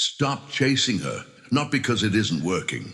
Stop chasing her, not because it isn't working,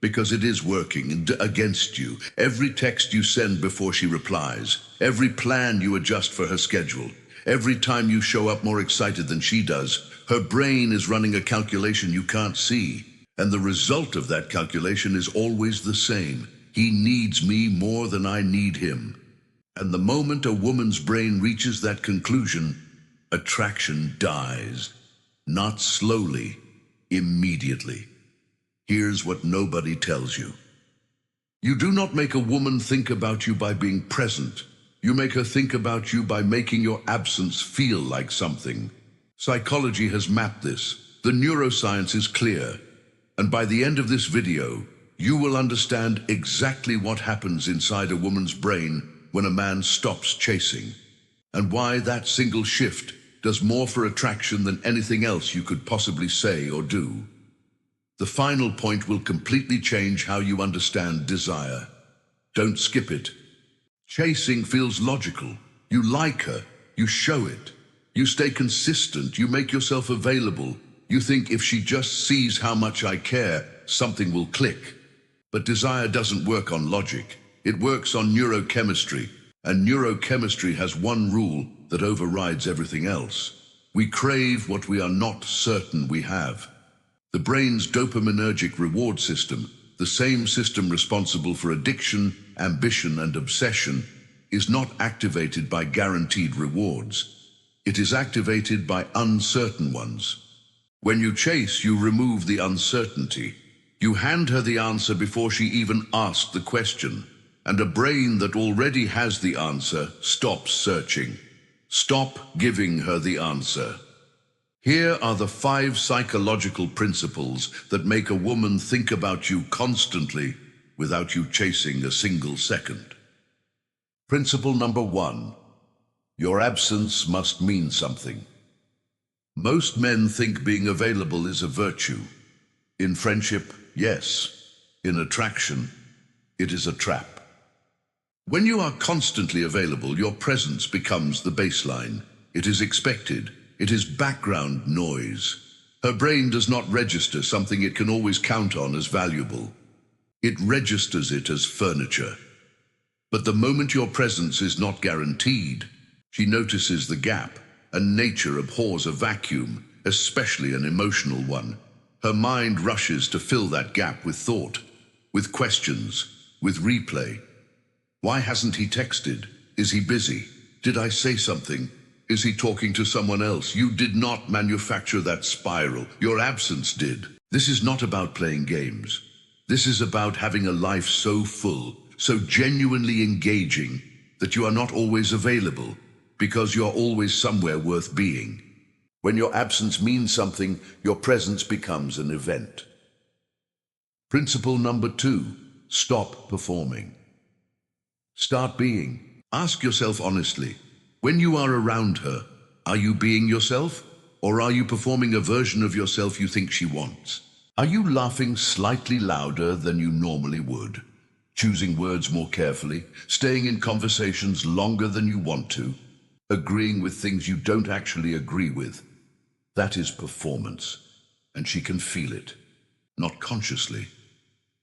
because it is working against you. Every text you send before she replies, every plan you adjust for her schedule, every time you show up more excited than she does, her brain is running a calculation you can't see. And the result of that calculation is always the same. He needs me more than I need him. And the moment a woman's brain reaches that conclusion, attraction dies. Not slowly, immediately. Here's what nobody tells you. You do not make a woman think about you by being present. You make her think about you by making your absence feel like something. Psychology has mapped this. The neuroscience is clear. And by the end of this video, you will understand exactly what happens inside a woman's brain when a man stops chasing, and why that single shift does more for attraction than anything else you could possibly say or do. The final point will completely change how you understand desire. Don't skip it. Chasing feels logical. You like her, you show it. You stay consistent, you make yourself available. You think if she just sees how much I care, something will click. But desire doesn't work on logic. It works on neurochemistry, and neurochemistry has one rule that overrides everything else. We crave what we are not certain we have. The brain's dopaminergic reward system, the same system responsible for addiction, ambition, and obsession, is not activated by guaranteed rewards. It is activated by uncertain ones. When you chase, you remove the uncertainty. You hand her the answer before she even asked the question. And a brain that already has the answer stops searching. Stop giving her the answer. Here are the 5 psychological principles that make a woman think about you constantly without you chasing a single second. Principle number 1. Your absence must mean something. Most men think being available is a virtue. In friendship, yes. In attraction, it is a trap. When you are constantly available, your presence becomes the baseline. It is expected. It is background noise. Her brain does not register something it can always count on as valuable. It registers it as furniture. But the moment your presence is not guaranteed, she notices the gap, and nature abhors a vacuum, especially an emotional one. Her mind rushes to fill that gap with thought, with questions, with replay. Why hasn't he texted? Is he busy? Did I say something? Is he talking to someone else? You did not manufacture that spiral. Your absence did. This is not about playing games. This is about having a life so full, so genuinely engaging, that you are not always available, because you're always somewhere worth being. When your absence means something, your presence becomes an event. Principle number 2, stop performing. Start being. Ask yourself honestly, when you are around her, are you being yourself? Or are you performing a version of yourself you think she wants? Are you laughing slightly louder than you normally would? Choosing words more carefully? Staying in conversations longer than you want to? Agreeing with things you don't actually agree with? That is performance, and she can feel it. Not consciously.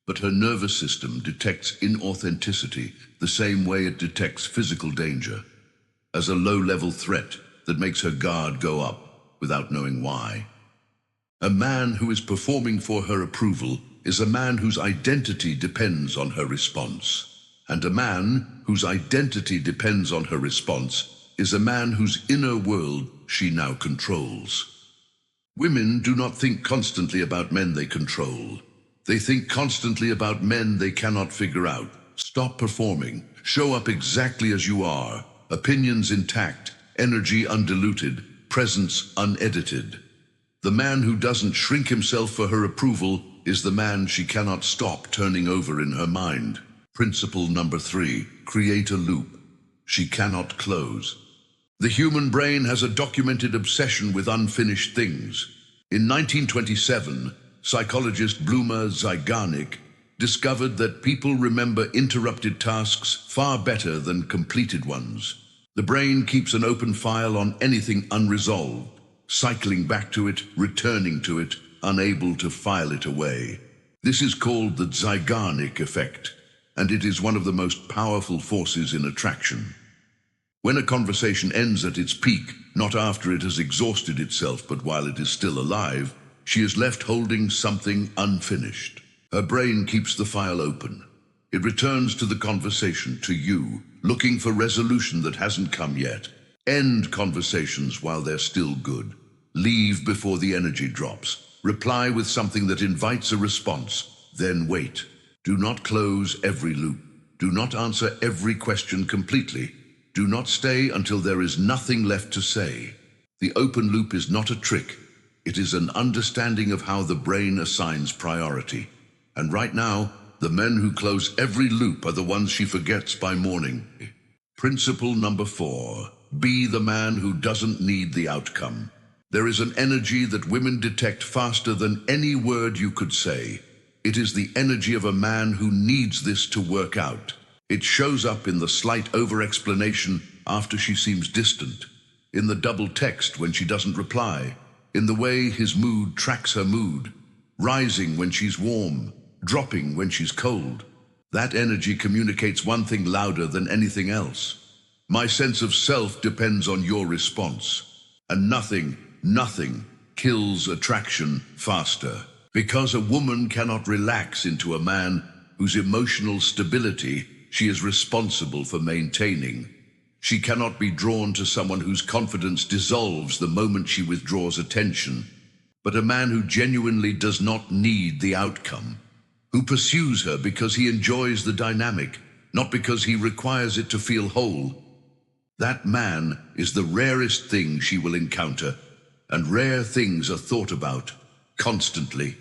But her nervous system detects inauthenticity the same way it detects physical danger, as a low-level threat that makes her guard go up without knowing why. A man who is performing for her approval is a man whose identity depends on her response. And a man whose identity depends on her response is a man whose inner world she now controls. Women do not think constantly about men they control. They think constantly about men they cannot figure out. Stop performing. Show up exactly as you are. Opinions intact, energy undiluted, presence unedited. The man who doesn't shrink himself for her approval is the man she cannot stop turning over in her mind. Principle number 3, create a loop she cannot close. The human brain has a documented obsession with unfinished things. In 1927, psychologist Bluma Zygarnik discovered that people remember interrupted tasks far better than completed ones. The brain keeps an open file on anything unresolved, cycling back to it, returning to it, unable to file it away. This is called the Zeigarnik effect, and it is one of the most powerful forces in attraction. When a conversation ends at its peak, not after it has exhausted itself but while it is still alive, she is left holding something unfinished. Her brain keeps the file open. It returns to the conversation, to you, looking for resolution that hasn't come yet. End conversations while they're still good. Leave before the energy drops. Reply with something that invites a response. Then wait. Do not close every loop. Do not answer every question completely. Do not stay until there is nothing left to say. The open loop is not a trick. It is an understanding of how the brain assigns priority. And right now, the men who close every loop are the ones she forgets by morning. Principle number 4. Be the man who doesn't need the outcome. There is an energy that women detect faster than any word you could say. It is the energy of a man who needs this to work out. It shows up in the slight over-explanation after she seems distant, in the double text when she doesn't reply, in the way his mood tracks her mood, rising when she's warm, dropping when she's cold. That energy communicates one thing louder than anything else. My sense of self depends on your response. And nothing kills attraction faster. Because a woman cannot relax into a man whose emotional stability she is responsible for maintaining. She cannot be drawn to someone whose confidence dissolves the moment she withdraws attention. But a man who genuinely does not need the outcome, who pursues her because he enjoys the dynamic, not because he requires it to feel whole, that man is the rarest thing she will encounter, and rare things are thought about constantly.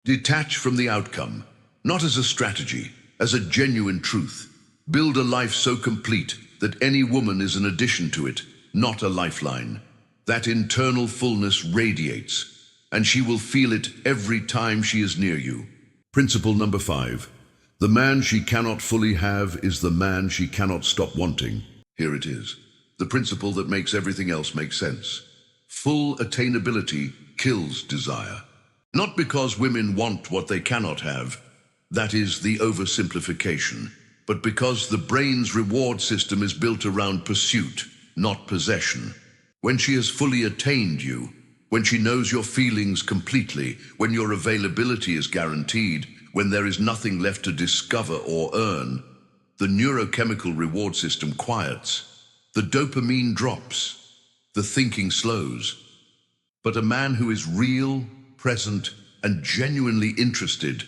Detach from the outcome, not as a strategy, as a genuine truth. Build a life so complete that any woman is an addition to it, not a lifeline. That internal fullness radiates, and she will feel it every time she is near you. Principle number 5. The man she cannot fully have is the man she cannot stop wanting. Here it is. The principle that makes everything else make sense. Full attainability kills desire. Not because women want what they cannot have, that is the oversimplification, but because the brain's reward system is built around pursuit, not possession. When she has fully attained you, when she knows your feelings completely, when your availability is guaranteed, when there is nothing left to discover or earn, the neurochemical reward system quiets. The dopamine drops, the thinking slows. But a man who is real, present, and genuinely interested,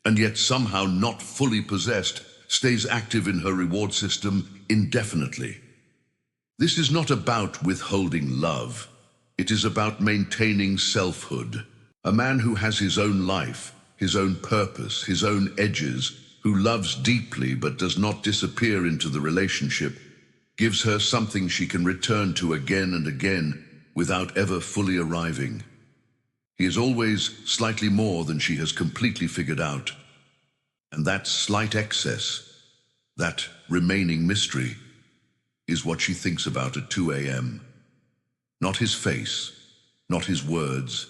and yet somehow not fully possessed, stays active in her reward system indefinitely. This is not about withholding love. It is about maintaining selfhood. A man who has his own life, his own purpose, his own edges, who loves deeply but does not disappear into the relationship, gives her something she can return to again and again without ever fully arriving. He is always slightly more than she has completely figured out. And that slight excess, that remaining mystery, is what she thinks about at 2 a.m. Not his face, not his words.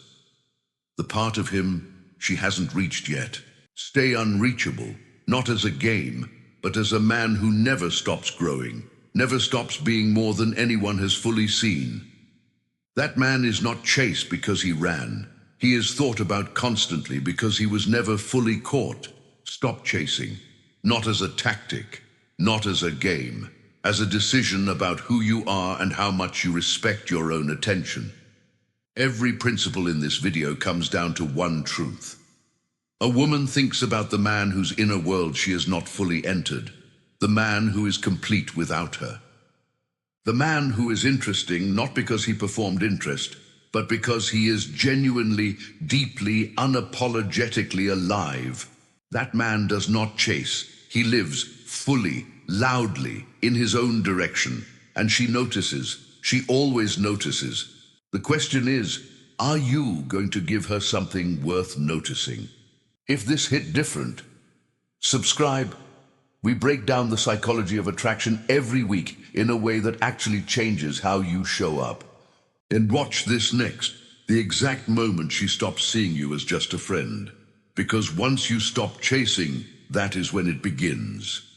The part of him she hasn't reached yet. Stay unreachable, not as a game, but as a man who never stops growing, never stops being more than anyone has fully seen. That man is not chased because he ran. He is thought about constantly because he was never fully caught. Stop chasing, not as a tactic, not as a game, as a decision about who you are and how much you respect your own attention. Every principle in this video comes down to one truth. A woman thinks about the man whose inner world she has not fully entered, the man who is complete without her. The man who is interesting not because he performed interest, but because he is genuinely, deeply, unapologetically alive. That man does not chase. He lives fully, loudly, in his own direction. And she notices. She always notices. The question is, are you going to give her something worth noticing? If this hit different, subscribe. We break down the psychology of attraction every week in a way that actually changes how you show up. And watch this next. The exact moment she stops seeing you as just a friend. Because once you stop chasing, that is when it begins.